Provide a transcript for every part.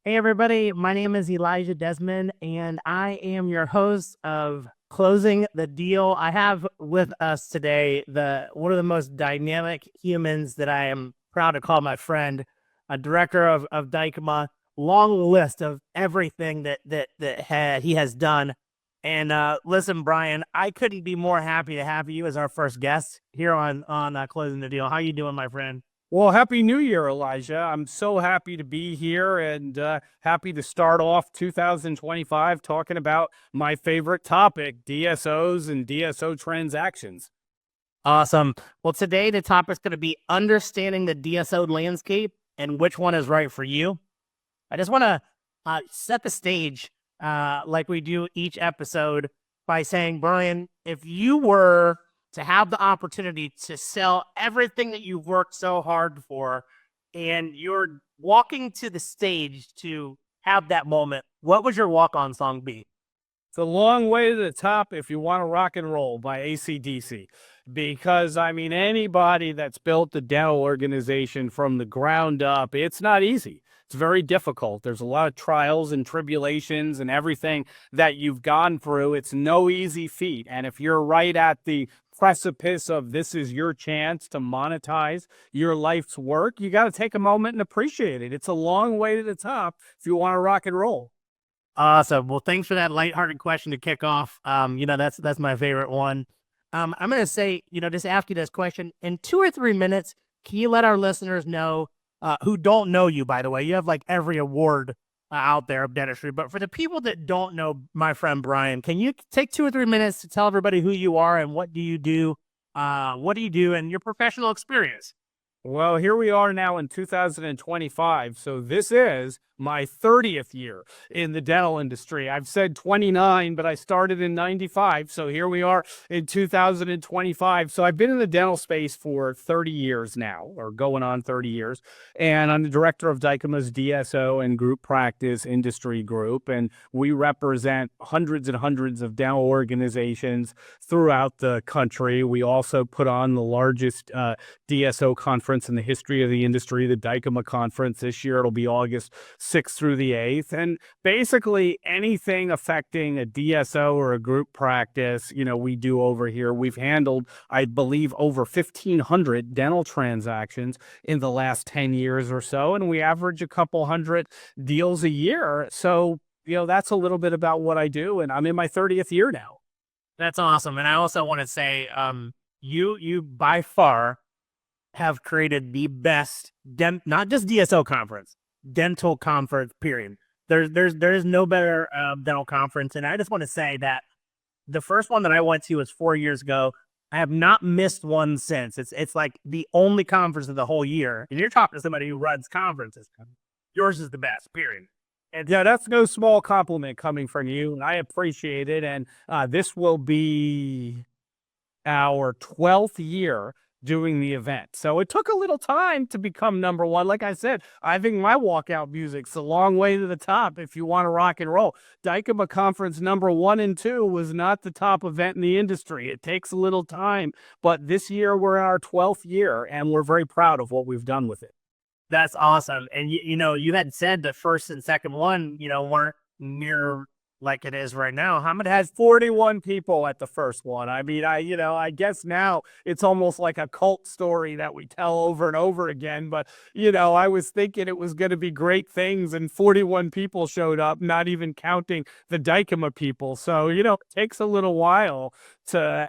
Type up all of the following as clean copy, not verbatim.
Hey everybody, my name is Elijah Desmond, and I am your host of Closing the Deal. I have with us today the one of the most dynamic humans that I am proud to call my friend, a director of Dykema. Long list of everything that he has done. And listen, Brian, I couldn't be more happy to have you as our first guest here on Closing the Deal. How you doing, my friend? Well, Happy New Year, Elijah. I'm so happy to be here and happy to start off 2025 talking about my favorite topic, DSOs and DSO transactions. Awesome. Well, today the topic's going to be understanding the DSO landscape and which one is right for you. I just want to set the stage like we do each episode by saying, Brian, if you were to have the opportunity to sell everything that you've worked so hard for and you're walking to the stage to have that moment, what would your walk-on song be? It's a long way to the top if you want to rock and roll by AC/DC. Because, I mean, anybody that's built a dental organization from the ground up, it's not easy. It's very difficult. There's a lot of trials and tribulations and everything that you've gone through. It's no easy feat. And if you're right at the precipice of this is your chance to monetize your life's work, you got to take a moment and appreciate it. It's a long way to the top if you want to rock and roll. Awesome. Well, thanks for that lighthearted question to kick off. That's my favorite one. I'm gonna say, just ask you this question in 2 or 3 minutes. Can you let our listeners know who don't know you? By the way, you have like every award out there of dentistry, but for the people that don't know my friend Brian, can you take 2 or 3 minutes to tell everybody who you are and what do you do? What do you do and your professional experience? Well, here we are now in 2025. So this is my 30th year in the dental industry. I've said 29, but I started in 95. So here we are in 2025. So I've been in the dental space for 30 years now, or going on 30 years. And I'm the director of Dykema's DSO and group practice industry group. And we represent hundreds and hundreds of dental organizations throughout the country. We also put on the largest DSO conference in the history of the industry, the Dykema conference. This year it'll be August 6th through the 8th. And basically anything affecting a DSO or a group practice, we do over here. We've handled, I believe, over 1,500 dental transactions in the last 10 years or so. And we average a couple hundred deals a year. So, that's a little bit about what I do. And I'm in my 30th year now. That's awesome. And I also want to say, you by far have created the best not just DSO conference, dental conference, period. There's no better dental conference. And I just want to say that the first one that I went to was 4 years ago. I have not missed one since. It's like the only conference of the whole year. And you're talking to somebody who runs conferences. Yours is the best, period. And yeah, that's no small compliment coming from you. And I appreciate it. And this will be our 12th year doing the event. So it took a little time to become number one. Like I said, I think my walkout music's a long way to the top if you want to rock and roll. Dykema Conference number 1 and 2 was not the top event in the industry. It takes a little time, but this year we're in our 12th year and we're very proud of what we've done with it. That's awesome. And you had said the first and second one, weren't near like it is right now. How many Has 41 people at the first one. I mean, I guess now it's almost like a cult story that we tell over and over again. But, I was thinking it was going to be great things and 41 people showed up, not even counting the Dykema people. So, it takes a little while to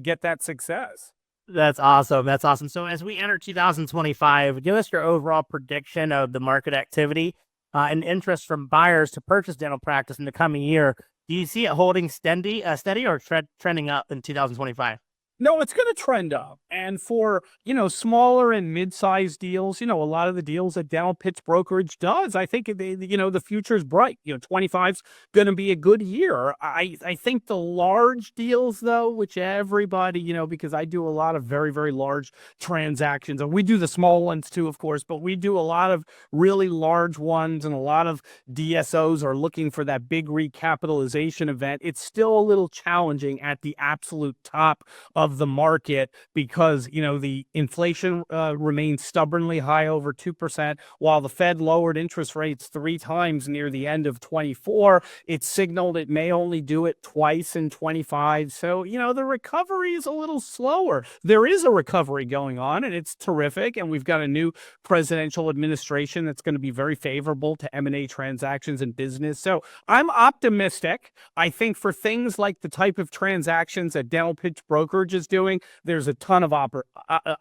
get that success. That's awesome. That's awesome. So as we enter 2025, give us your overall prediction of the market activity and interest from buyers to purchase dental practice in the coming year. Do you see it holding steady or trending up in 2025? No, it's going to trend up. And for, smaller and mid-sized deals, a lot of the deals that Dental Pitch Brokerage does, I think the future is bright. 25's going to be a good year. I think the large deals though, which everybody, because I do a lot of very, very large transactions, and we do the small ones too, of course, but we do a lot of really large ones, and a lot of DSOs are looking for that big recapitalization event. It's still a little challenging at the absolute top of of the market because, the inflation remains stubbornly high over 2%, while the Fed lowered interest rates 3 times near the end of 24. It signaled it may only do it twice in 25. So, the recovery is a little slower. There is a recovery going on, and it's terrific. And we've got a new presidential administration that's going to be very favorable to M&A transactions and business. So I'm optimistic. I think for things like the type of transactions that Dental Pitch Brokerage is doing, there's a ton of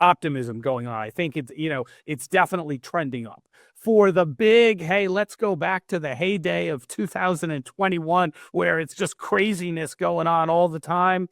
optimism going on. I think it's definitely trending up. For the big, hey, let's go back to the heyday of 2021, where it's just craziness going on all the time,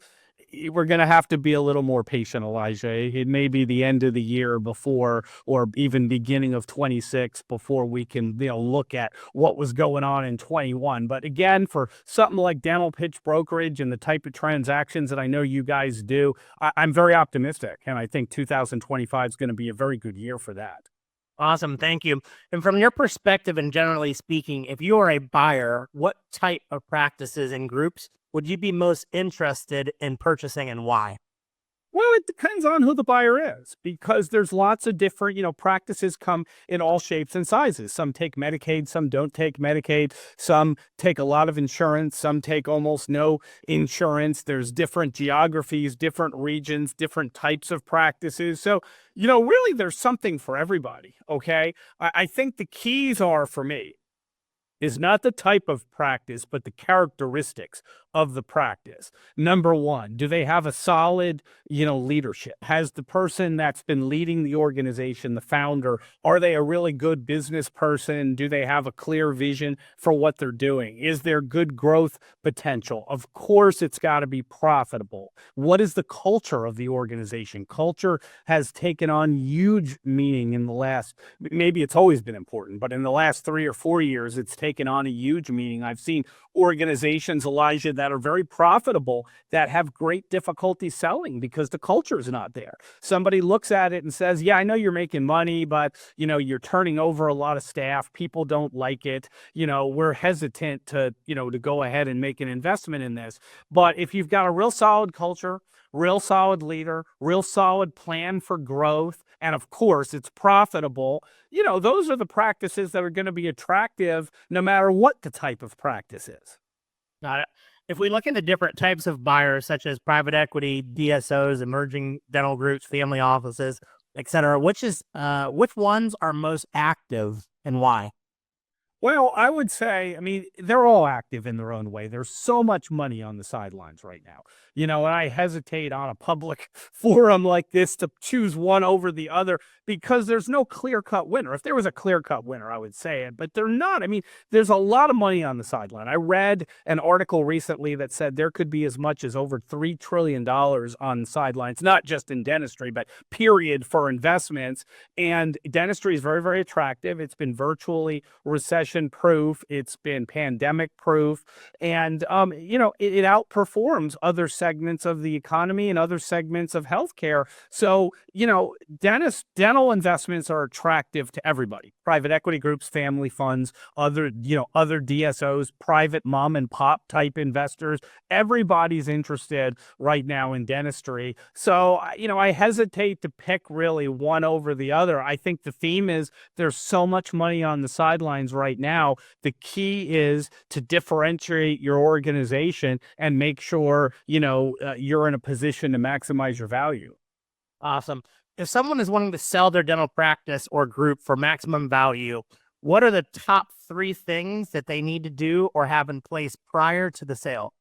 we're going to have to be a little more patient, Elijah. It may be the end of the year before, or even beginning of 26 before we can, look at what was going on in 21. But again, for something like Dental Pitch Brokerage and the type of transactions that I know you guys do, I'm very optimistic. And I think 2025 is going to be a very good year for that. Awesome. Thank you. And from your perspective, and generally speaking, if you are a buyer, what type of practices and groups would you be most interested in purchasing, and why? Well, it depends on who the buyer is, because there's lots of different, practices come in all shapes and sizes. Some take Medicaid, some don't take Medicaid, some take a lot of insurance, some take almost no insurance. There's different geographies, different regions, different types of practices. So, really there's something for everybody, okay? I think the keys are, for me, is not the type of practice, but the characteristics of the practice. Number one, do they have a solid, leadership? Has the person that's been leading the organization, the founder, are they a really good business person? Do they have a clear vision for what they're doing? Is there good growth potential? Of course, it's got to be profitable. What is the culture of the organization? Culture has taken on huge meaning in the last, maybe it's always been important, but in the last 3 or 4 years, it's taken on a huge meaning. I've seen organizations, Elijah, that are very profitable that have great difficulty selling because the culture is not there. Somebody looks at it and says, yeah, I know you're making money, but you're turning over a lot of staff. People don't like it. We're hesitant to go ahead and make an investment in this. But if you've got a real solid culture, real solid leader, real solid plan for growth, and of course it's profitable, those are the practices that are going to be attractive no matter what the type of practice is. Got it. If we look into different types of buyers, such as private equity, DSOs, emerging dental groups, family offices, etc., which ones are most active and why? Well, I would say, they're all active in their own way. There's so much money on the sidelines right now. And I hesitate on a public forum like this to choose one over the other because there's no clear-cut winner. If there was a clear-cut winner, I would say it, but they're not. There's a lot of money on the sideline. I read an article recently that said there could be as much as over $3 trillion on the sidelines, not just in dentistry, but period, for investments. And dentistry is very, very attractive. It's been virtually recession-proof. It's been pandemic-proof. And, it outperforms other segments of the economy and other segments of healthcare. So, dental investments are attractive to everybody. Private equity groups, family funds, other DSOs, private mom and pop type investors. Everybody's interested right now in dentistry. So, I hesitate to pick really one over the other. I think the theme is there's so much money on the sidelines right now. The key is to differentiate your organization and make sure, you're in a position to maximize your value. Awesome. If someone is wanting to sell their dental practice or group for maximum value, what are the top 3 things that they need to do or have in place prior to the sale?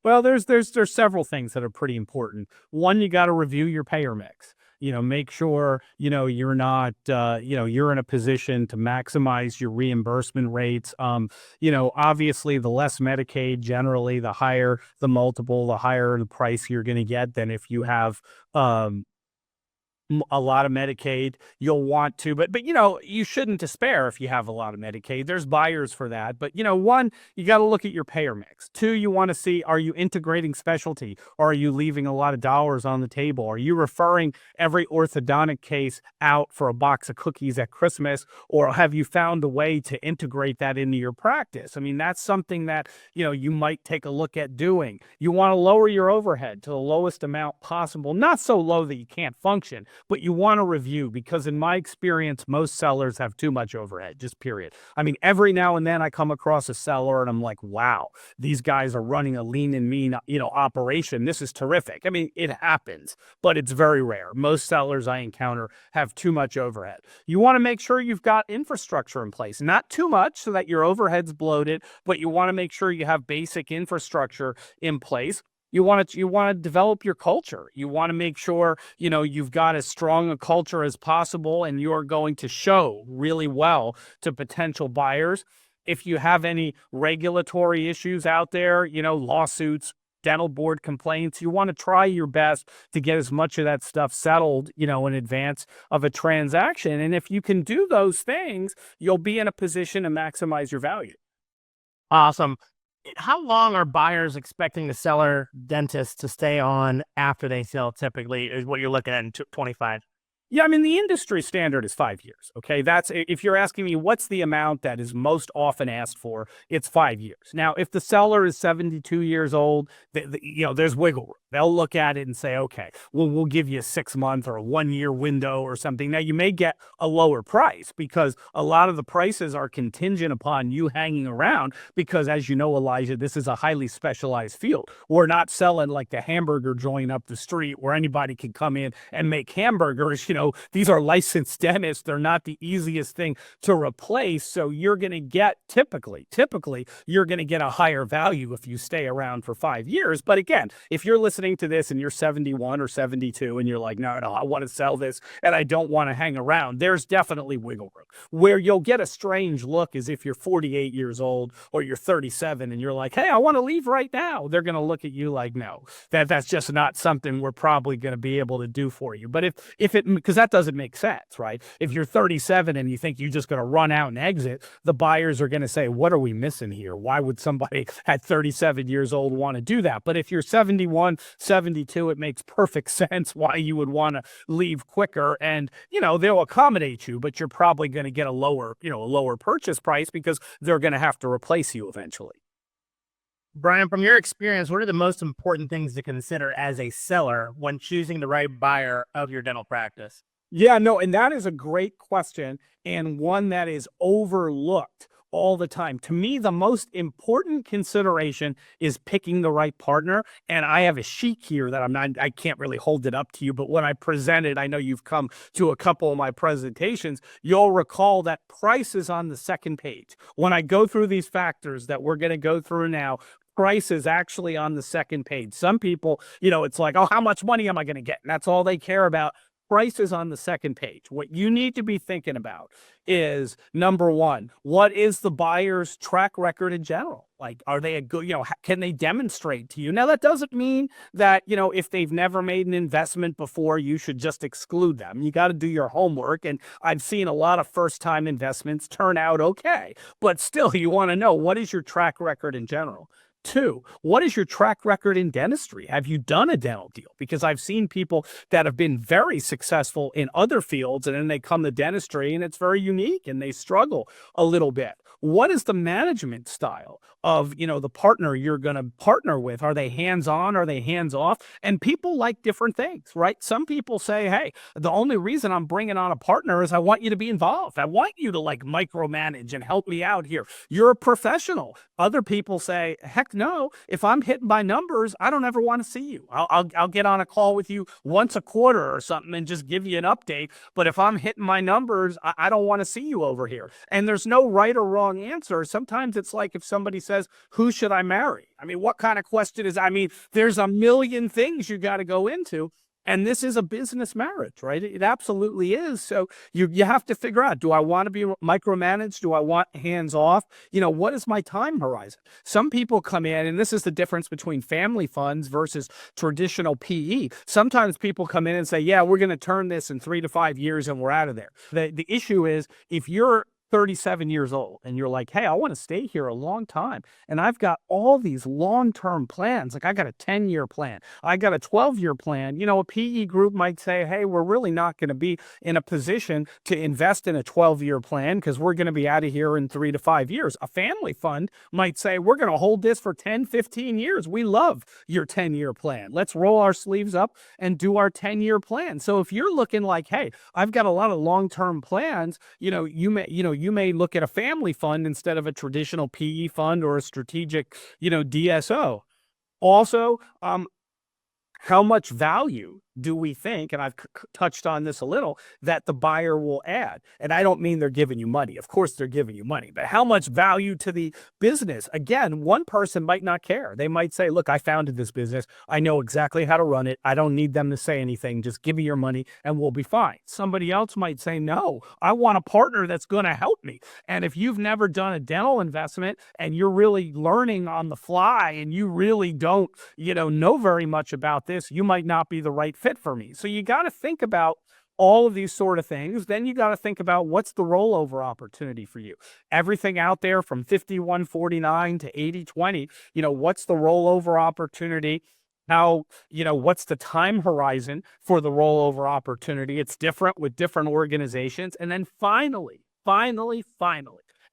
Well, there's several things that are pretty important. One, you got to review your payer mix. Make sure, you're not, you're in a position to maximize your reimbursement rates. Obviously the less Medicaid, generally, the higher the multiple, the higher the price you're going to get than if you have, a lot of Medicaid. You'll want to, but you know, you shouldn't despair if you have a lot of Medicaid. There's buyers for that. But you know, one, you got to look at your payer mix. Two, you want to see, are you integrating specialty, or are you leaving a lot of dollars on the table? Are you referring every orthodontic case out for a box of cookies at Christmas, or have you found a way to integrate that into your practice? I mean, that's something that, you know, you might take a look at doing. You want to lower your overhead to the lowest amount possible, not so low that you can't function, but you want to review, because in my experience, most sellers have too much overhead, just period. I mean, every now and then I come across a seller and I'm like, wow, these guys are running a lean and mean, you know, operation. This is terrific. I mean, it happens, but it's very rare. Most sellers I encounter have too much overhead. You want to make sure you've got infrastructure in place, not too much so that your overhead's bloated, but you want to make sure you have basic infrastructure in place. You want to develop your culture. You want to make sure, you know, you've got as strong a culture as possible, and you're going to show really well to potential buyers. If you have any regulatory issues out there, you know, lawsuits, dental board complaints, you want to try your best to get as much of that stuff settled, you know, in advance of a transaction. And if you can do those things, you'll be in a position to maximize your value. Awesome. How long are buyers expecting the seller dentist to stay on after they sell, typically, is what you're looking at in 25? Yeah, I mean, the industry standard is 5 years. Okay. That's, if you're asking me what's the amount that is most often asked for, it's 5 years. Now, if the seller is 72 years old, you know, there's wiggle room. They'll look at it and say, okay, well, we'll give you a 6-month or a 1-year window or something. Now, you may get a lower price, because a lot of the prices are contingent upon you hanging around, because as you know, Elijah, this is a highly specialized field. We're not selling like the hamburger joint up the street where anybody can come in and make hamburgers. You know, these are licensed dentists. They're not the easiest thing to replace. So you're going to get typically, you're going to get a higher value if you stay around for 5 years. But again, if you're listening to this and you're 71 or 72 and you're like, no, I want to sell this and I don't want to hang around, there's definitely wiggle room. Where you'll get a strange look is if you're 48 years old or you're 37 and you're like, hey, I want to leave right now. They're going to look at you like, no, that's just not something we're probably going to be able to do for you. But if it, because that doesn't make sense, right? If you're 37 and you think you're just going to run out and exit, the buyers are going to say, what are we missing here? Why would somebody at 37 years old want to do that? But if you're 71, 72, it makes perfect sense why you would want to leave quicker. And, you know, they'll accommodate you, but you're probably going to get a lower purchase price, because they're going to have to replace you eventually. Brian, from your experience, what are the most important things to consider as a seller when choosing the right buyer of your dental practice? Yeah, no, and that is a great question, and one that is overlooked all the time. To me, the most important consideration is picking the right partner. And I have a sheet here that I can't really hold it up to you, but when I presented, I know you've come to a couple of my presentations, you'll recall that price is on the second page. When I go through these factors that we're going to go through now, price is actually on the second page. Some people, you know, it's like, oh, how much money am I going to get? And that's all they care about. Price is on the second page. What you need to be thinking about is, number one, what is the buyer's track record in general? Like, are they a good, you know, can they demonstrate to you? Now, that doesn't mean that, you know, if they've never made an investment before, you should just exclude them. You got to do your homework. And I've seen a lot of first-time investments turn out okay. But still, you want to know, what is your track record in general? 2, what is your track record in dentistry? Have you done a dental deal? Because I've seen people that have been very successful in other fields, and then they come to dentistry and it's very unique and they struggle a little bit. What is the management style of, you know, the partner you're going to partner with? Are they hands-on? Are they hands-off? And people like different things, right? Some people say, hey, the only reason I'm bringing on a partner is I want you to be involved. I want you to like micromanage and help me out here. You're a professional. Other people say, heck no, if I'm hitting my numbers, I don't ever want to see you. I'll get on a call with you once a quarter or something and just give you an update. But if I'm hitting my numbers, I don't want to see you over here. And there's no right or wrong answer. Sometimes it's like if somebody says, who should I marry? I mean, what kind of question is, I mean, there's a million things you got to go into. And this is a business marriage, right? It absolutely is. So you have to figure out, do I want to be micromanaged? Do I want hands off? What is my time horizon? Some people come in, and this is the difference between family funds versus traditional PE. Sometimes people come in and say, yeah, we're going to turn this in 3 to 5 years and we're out of there. The issue is, if you're 37 years old and you're like, hey, I want to stay here a long time, and I've got all these long-term plans, like I got a 10-year plan, I got a 12-year plan. A PE group might say, hey, we're really not going to be in a position to invest in a 12-year plan because we're going to be out of here in 3 to 5 years. A family fund might say, we're going to hold this for 10, 15 years. We love your 10-year plan. Let's roll our sleeves up and do our 10-year plan. So if you're looking like, hey, I've got a lot of long-term plans, you may look at a family fund instead of a traditional PE fund or a strategic, DSO. Also, how much value do we think, and I've touched on this a little, that the buyer will add? And I don't mean they're giving you money. Of course, they're giving you money, but how much value to the business? Again, one person might not care. They might say, look, I founded this business. I know exactly how to run it. I don't need them to say anything. Just give me your money and we'll be fine. Somebody else might say, no, I want a partner that's going to help me. And if you've never done a dental investment and you're really learning on the fly and you really don't, know very much about this, you might not be the right fit for me. So you got to think about all of these sort of things. Then you got to think about, what's the rollover opportunity for you? Everything out there from 51-49 to 80-20, what's the rollover opportunity? How, what's the time horizon for the rollover opportunity? It's different with different organizations. And then finally,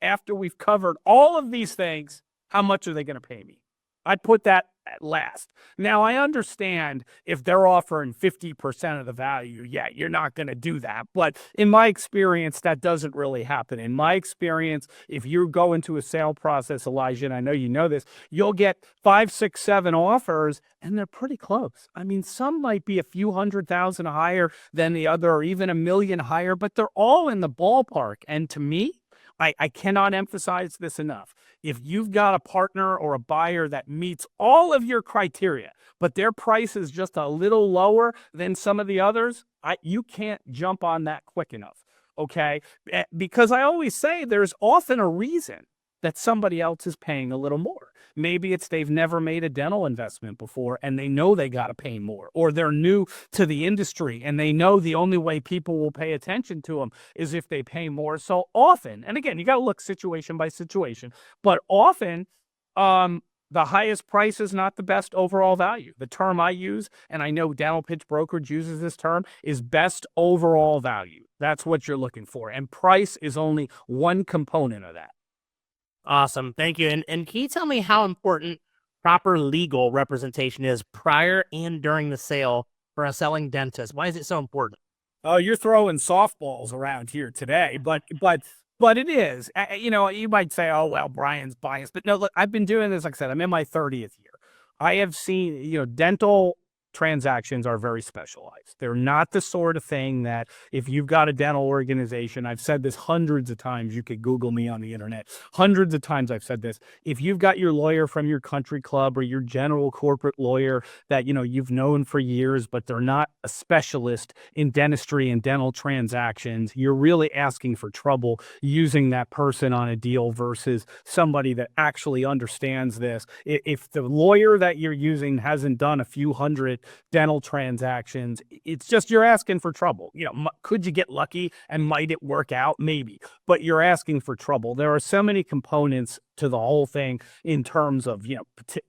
after we've covered all of these things, how much are they going to pay me? I'd put that at last. Now, I understand if they're offering 50% of the value, yeah, you're not going to do that. But in my experience, that doesn't really happen. In my experience, if you go into a sale process, Elijah, and I know you know this, you'll get 5, 6, 7 offers, and they're pretty close. I mean, some might be a few $100,000 higher than the other, or even $1 million higher, but they're all in the ballpark. And to me, I cannot emphasize this enough. If you've got a partner or a buyer that meets all of your criteria, but their price is just a little lower than some of the others, you can't jump on that quick enough, okay? Because I always say there's often a reason that somebody else is paying a little more. Maybe it's they've never made a dental investment before and they know they got to pay more, or they're new to the industry and they know the only way people will pay attention to them is if they pay more. So often, and again, you got to look situation by situation, but often, the highest price is not the best overall value. The term I use, and I know Dental Pitch Brokerage uses this term, is best overall value. That's what you're looking for. And price is only one component of that. Awesome. Thank you. And can you tell me how important proper legal representation is prior and during the sale for a selling dentist? Why is it so important? Oh, you're throwing softballs around here today, but it is. You might say, oh, well, Brian's biased. But no, look, I've been doing this, like I said, I'm in my 30th year. I have seen, dental transactions are very specialized. They're not the sort of thing that if you've got a dental organization, I've said this hundreds of times, you could Google me on the internet. Hundreds of times I've said this. If you've got your lawyer from your country club or your general corporate lawyer that, you've known for years, but they're not a specialist in dentistry and dental transactions, you're really asking for trouble using that person on a deal versus somebody that actually understands this. If the lawyer that you're using hasn't done a few hundred dental transactions, it's just, you're asking for trouble. Could you get lucky and might it work out? Maybe, but you're asking for trouble. There are so many components to the whole thing in terms of,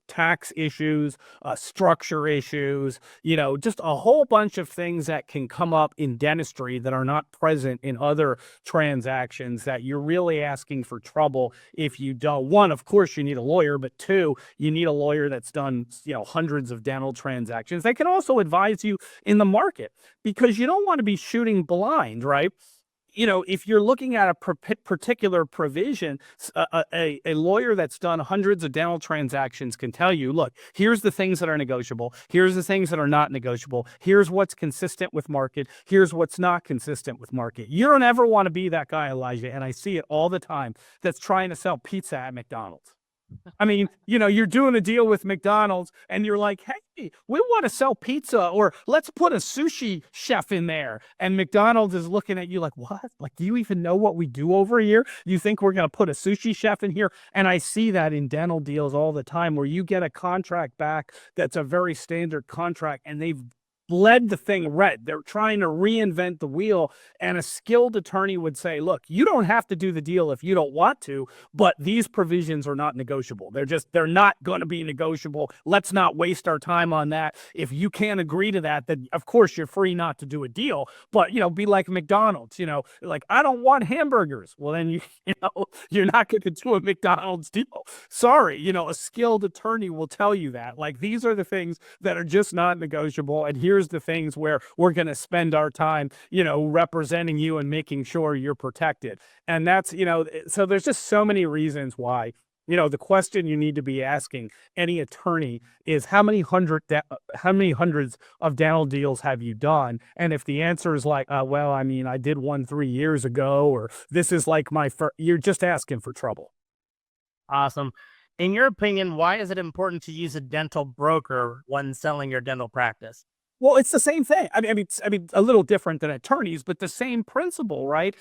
tax issues, structure issues, just a whole bunch of things that can come up in dentistry that are not present in other transactions, that you're really asking for trouble if you don't. One, of course, you need a lawyer, but two, you need a lawyer that's done, hundreds of dental transactions. They can also advise you in the market, because you don't want to be shooting blind, right? If you're looking at a particular provision, a lawyer that's done hundreds of dental transactions can tell you, look, here's the things that are negotiable. Here's the things that are not negotiable. Here's what's consistent with market. Here's what's not consistent with market. You don't ever want to be that guy, Elijah, and I see it all the time, that's trying to sell pizza at McDonald's. I mean, you're doing a deal with McDonald's and you're like, hey, we want to sell pizza, or let's put a sushi chef in there. And McDonald's is looking at you like, what? Like, do you even know what we do over here? You think we're going to put a sushi chef in here? And I see that in dental deals all the time where you get a contract back that's a very standard contract and they've bled the thing red. They're trying to reinvent the wheel. And a skilled attorney would say, look, you don't have to do the deal if you don't want to, but these provisions are not negotiable. They're not going to be negotiable. Let's not waste our time on that. If you can't agree to that, then of course you're free not to do a deal. But be like McDonald's, like, I don't want hamburgers. Well, then you're not going to do a McDonald's deal. Sorry, a skilled attorney will tell you that. Like, these are the things that are just not negotiable. And here's the things where we're going to spend our time, representing you and making sure you're protected. And that's, so there's just so many reasons why. The question you need to be asking any attorney is how many hundreds of dental deals have you done? And if the answer is like, well, I mean, I did one 3 years ago, or this is like my first, you're just asking for trouble. Awesome. In your opinion, why is it important to use a dental broker when selling your dental practice? Well, it's the same thing. I mean, a little different than attorneys, but the same principle, right?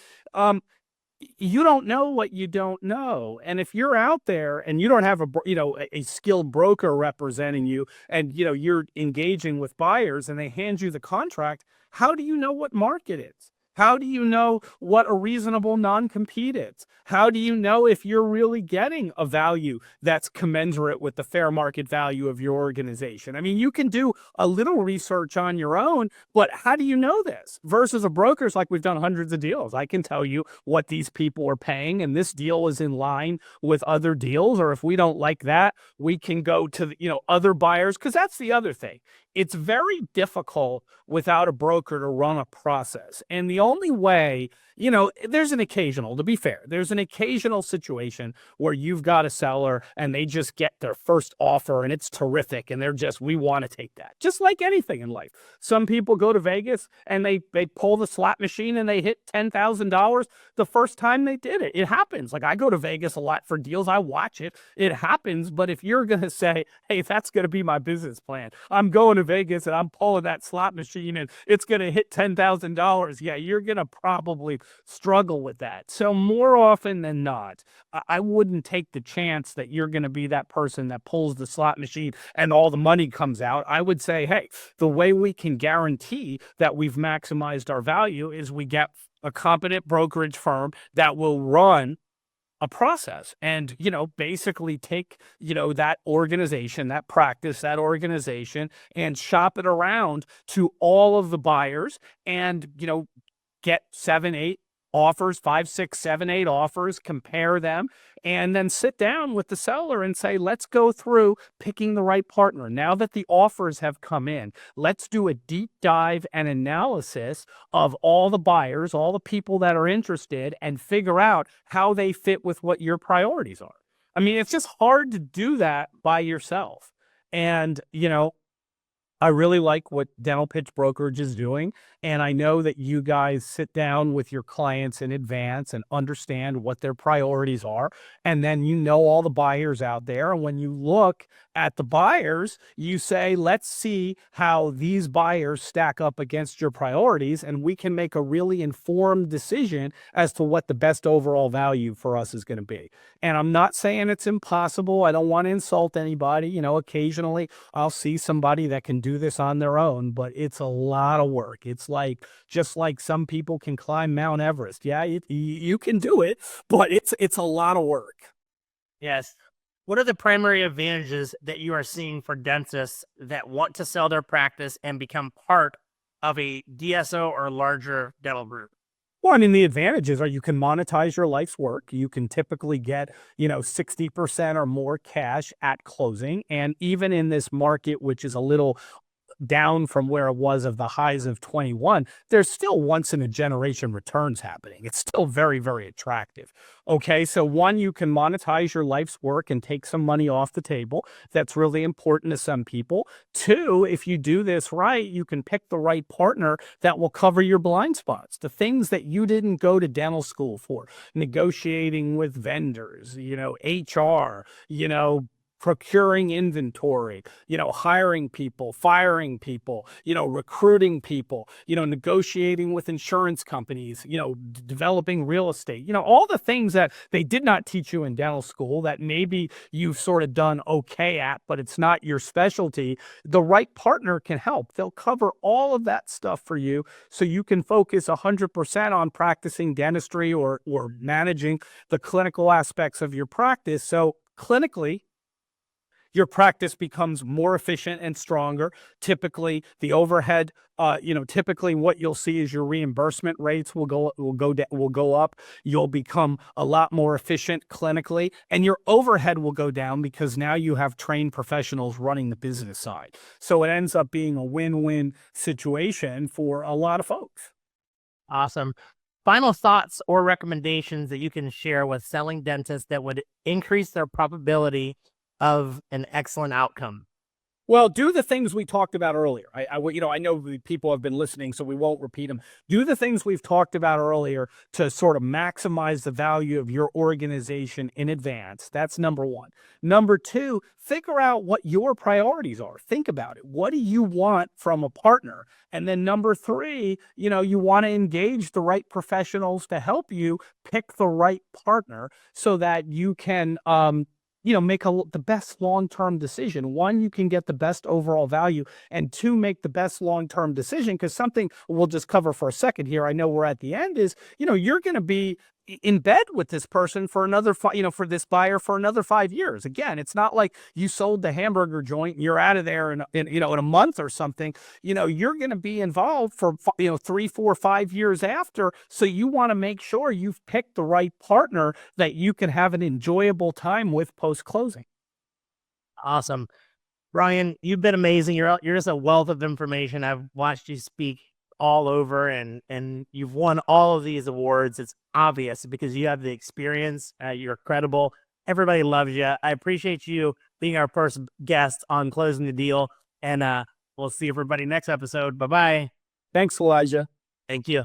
You don't know what you don't know. And if you're out there and you don't have a skilled broker representing you, and, you're engaging with buyers and they hand you the contract, how do you know what market is? How do you know what a reasonable non-compete is? How do you know if you're really getting a value that's commensurate with the fair market value of your organization? I mean, you can do a little research on your own, but how do you know this? Versus a broker's like, we've done hundreds of deals. I can tell you what these people are paying, and this deal is in line with other deals. Or if we don't like that, we can go to other buyers, because that's the other thing. It's very difficult without a broker to run a process. And the only way, there's an occasional situation where you've got a seller and they just get their first offer and it's terrific. And they're just, we want to take that. Just like anything in life. Some people go to Vegas and they pull the slot machine and they hit $10,000 the first time they did it. It happens. Like, I go to Vegas a lot for deals. I watch it. It happens. But if you're going to say, hey, that's going to be my business plan, I'm going to Vegas and I'm pulling that slot machine and it's going to hit $10,000. Yeah, you're going to probably struggle with that. So more often than not, I wouldn't take the chance that you're going to be that person that pulls the slot machine and all the money comes out. I would say, hey, the way we can guarantee that we've maximized our value is we get a competent brokerage firm that will run a process and, basically take, that organization, that practice, that organization, and shop it around to all of the buyers and, get 7, 8 offers, 5, 6, 7, 8 offers, compare them, and then sit down with the seller and say, let's go through picking the right partner. Now that the offers have come in, let's do a deep dive and analysis of all the buyers, all the people that are interested, and figure out how they fit with what your priorities are. I mean, it's just hard to do that by yourself. And, I really like what Dental Pitch Brokerage is doing. And I know that you guys sit down with your clients in advance and understand what their priorities are. And then all the buyers out there. And when you look at the buyers, you say, let's see how these buyers stack up against your priorities. And we can make a really informed decision as to what the best overall value for us is going to be. And I'm not saying it's impossible. I don't want to insult anybody. Occasionally I'll see somebody that can do this on their own, but it's a lot of work. It's just like some people can climb Mount Everest. Yeah, you can do it, but it's a lot of work. Yes. What are the primary advantages that you are seeing for dentists that want to sell their practice and become part of a DSO or larger dental group? Well, I mean, the advantages are you can monetize your life's work. You can typically get, 60% or more cash at closing. And even in this market, which is a little down from where it was of the highs of 21, there's still once in a generation returns happening. It's still very, very attractive. Okay, so one, you can monetize your life's work and take some money off the table. That's really important to some people. Two, if you do this right, you can pick the right partner that will cover your blind spots, the things that you didn't go to dental school for, negotiating with vendors, HR, procuring inventory, hiring people, firing people, recruiting people, negotiating with insurance companies, developing real estate, all the things that they did not teach you in dental school that maybe you've sort of done okay at, but it's not your specialty. The right partner can help. They'll cover all of that stuff for you so you can focus 100% on practicing dentistry or managing the clinical aspects of your practice. So clinically, your practice becomes more efficient and stronger. Typically, the overhead, typically what you'll see is your reimbursement rates will go up. You'll become a lot more efficient clinically, and your overhead will go down because now you have trained professionals running the business side. So it ends up being a win-win situation for a lot of folks. Awesome. Final thoughts or recommendations that you can share with selling dentists that would increase their probability of an excellent outcome? Well, do the things we talked about earlier. I know people have been listening, so we won't repeat them. Do the things we've talked about earlier to sort of maximize the value of your organization in advance. That's number one. Number two, figure out what your priorities are. Think about it. What do you want from a partner? And then number three, you want to engage the right professionals to help you pick the right partner so that you can, make the best long-term decision. One, you can get the best overall value, and two, make the best long-term decision. Because something we'll just cover for a second here, I know we're at the end, is, you're going to be in bed with this person for another, for this buyer for another 5 years. Again, it's not like you sold the hamburger joint and you're out of there in a month or something. You're going to be involved for 3, 4, 5 years after. So you want to make sure you've picked the right partner that you can have an enjoyable time with post-closing. Awesome. Brian, you've been amazing. You're just a wealth of information. I've watched you speak all over, and you've won all of these awards. It's obvious because you have the experience. You're credible. Everybody loves you. I appreciate you being our first guest on Closing the Deal, and we'll see everybody next episode. Bye-bye. Thanks, Elijah. Thank you.